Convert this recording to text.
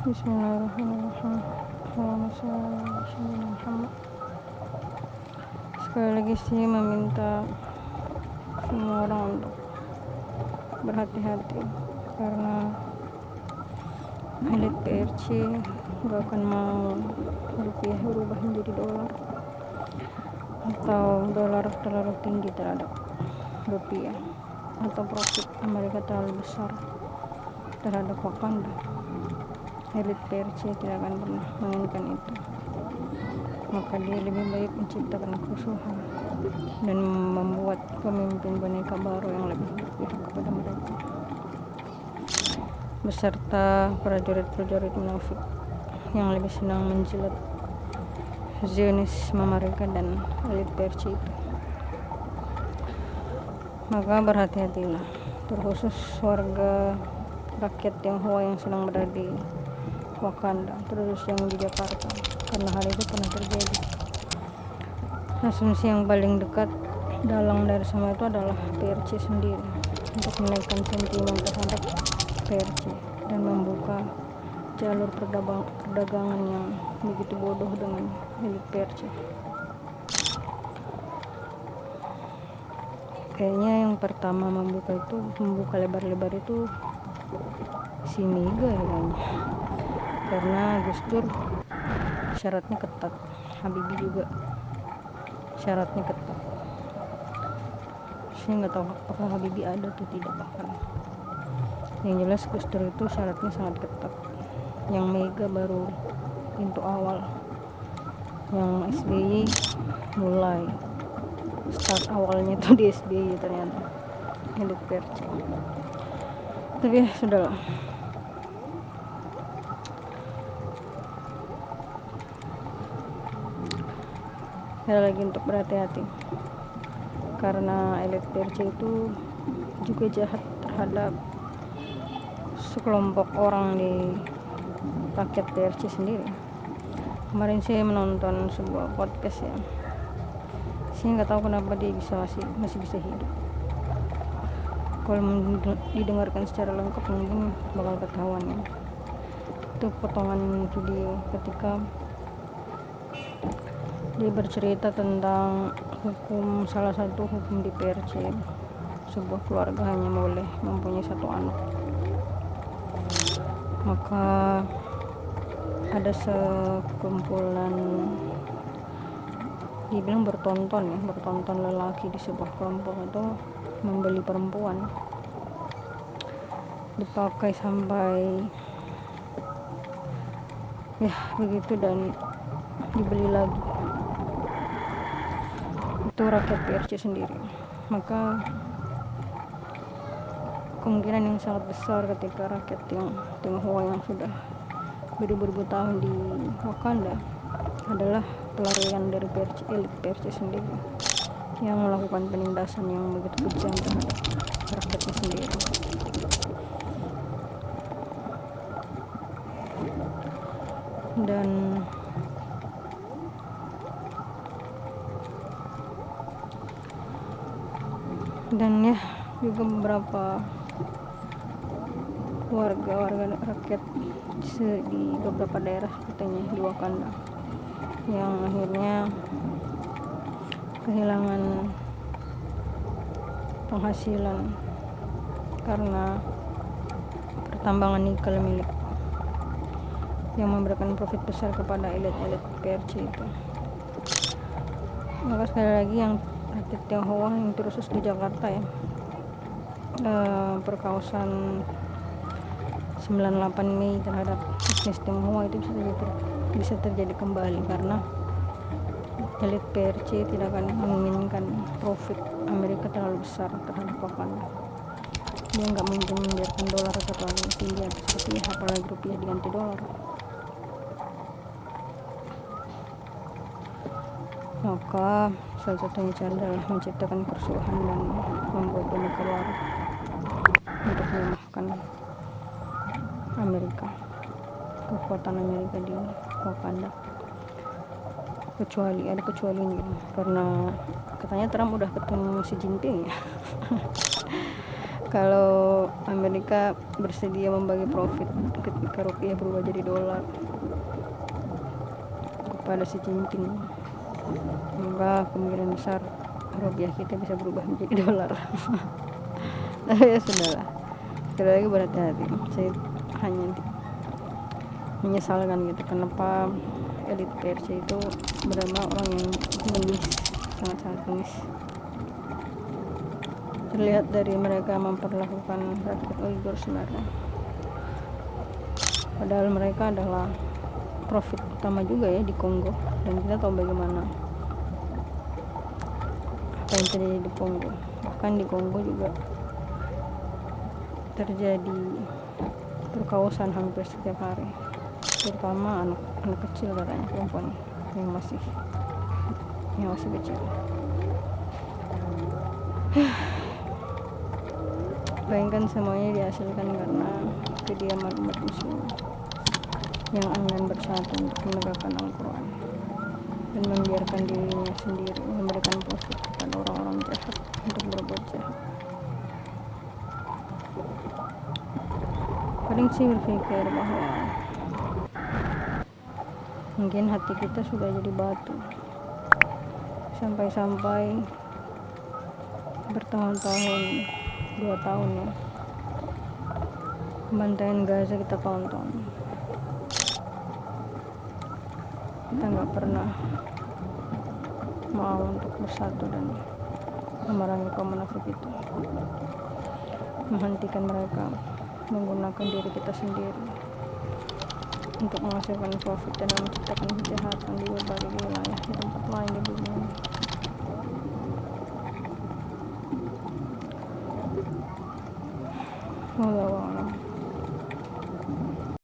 Bismillahirrahmanirrahim. Allahumma shalli ala sayyidina Muhammad. Sekali lagi sih meminta semua orang untuk berhati-hati karena elit PRC gak akan mau rupiah berubah menjadi dolar atau dolar terlalu tinggi terhadap rupiah atau profit Amerika terlalu besar terhadap Wakanda. Elit PRC tidak akan pernah menginginkan itu, maka dia lebih baik menciptakan kerusuhan dan membuat pemimpin boneka baru yang lebih berpihak kepada mereka beserta prajurit-prajurit munafik yang lebih senang menjilat Zionisme mereka dan elit PRC itu. Maka berhati-hatilah, terkhusus warga rakyat Tionghoa yang sedang berada di Wakanda, terus yang di Jakarta, karena hal itu pernah terjadi. Asumsi yang paling dekat dalang dari semua itu adalah PRC sendiri untuk menaikkan sentimen terhadap PRC dan membuka jalur perdagangan yang begitu bodoh dengan elit PRC. Kayaknya yang pertama membuka lebar-lebar itu si Mega ya kayaknya, karena Gus Dur syaratnya ketat, Habibie juga syaratnya ketat. Saya nggak tahu apakah Habibie ada atau tidak, bahkan yang jelas Gus Dur itu syaratnya sangat ketat. Yang Mega baru pintu awal, yang SBY mulai start awalnya itu di SBY ternyata elit PRC. Tapi ya sudahlah. Sekali lagi untuk berhati-hati karena elit PRC itu juga jahat terhadap sekelompok orang di rakyat PRC sendiri. Kemarin saya menonton sebuah podcast ya, saya nggak tahu kenapa dia masih bisa hidup. Kalau didengarkan secara lengkap mungkin bakal ketahuan ya. Itu potongan video ketika dia bercerita tentang salah satu hukum di PRC, sebuah keluarga hanya boleh mempunyai satu anak. Maka ada sekumpulan, dibilang bertonton lelaki di sebuah kelompok itu membeli perempuan, dipakai sampai ya begitu dan dibeli lagi. Itu rakyat PRC sendiri. Maka kemungkinan yang sangat besar ketika rakyat Tionghoa yang sudah beribu-ribu tahun di Wakanda adalah pelarian dari elit PRC sendiri yang melakukan penindasan yang begitu kejam terhadap rakyatnya sendiri. Dan ya juga beberapa warga rakyat di beberapa daerah katanya di Wakanda yang akhirnya kehilangan penghasilan karena pertambangan nikel milik yang memberikan profit besar kepada elit-elit PRC itu. Maka sekali lagi yang rakyat Tionghoa yang terkhusus di Jakarta ya, perkausan 98 Mei terhadap etnis Tionghoa itu bisa terjadi kembali karena elit PRC tidak akan menginginkan profit Amerika terlalu besar terhadap Wakanda. Dia nggak mungkin membiarkan dolar terlalu tinggi atas rupiah, apalagi rupiah diganti dolar. Maka salah satunya cara adalah menciptakan kerusuhan dan membuat boneka baru untuk melemahkan Amerika, kekuatan Amerika di Wakanda. Ada kecualinya karena katanya Trump udah ketemu Xi Jinping ya. kalau Amerika bersedia membagi profit ketika rupiah berubah jadi dolar kepada si Jinping, maka kemungkinan besar rupiah kita bisa berubah menjadi dolar. Tapi ya sudahlah, sekali lagi berhati-hati. Saya hanya menyesalkan gitu, kenapa elit PRC itu benar-benar orang yang bengis, sangat-sangat bengis. Terlihat dari mereka memperlakukan rakyat Uighur sebenarnya, padahal mereka adalah profit utama juga ya di Kongo, dan kita tahu bagaimana apa yang terjadi di Kongo. Bahkan di Kongo juga terjadi perkosaan hampir setiap hari, terutama anak kecil, katanya perempuan yang masih kecil. Bayangkan semuanya dihasilkan karena kediaman umat muslim yang enggan bersatu untuk menegakkan Al-Quran dan membiarkan dirinya sendiri memberikan profit kepada orang-orang jahat untuk berbuat jahat. Paling sih berpikir bahwa mungkin hati kita sudah jadi batu, sampai bertahun-tahun, 2 tahun ya, pembantaian Gaza kita tonton, kita nggak pernah mau untuk bersatu dan memerangi kaum munafik itu, menghentikan mereka menggunakan diri kita sendiri untuk menghasilkan profit dan menciptakan kejahatan di berbagai wilayah di tempat lain di dunia ini. Wallahu a'lam.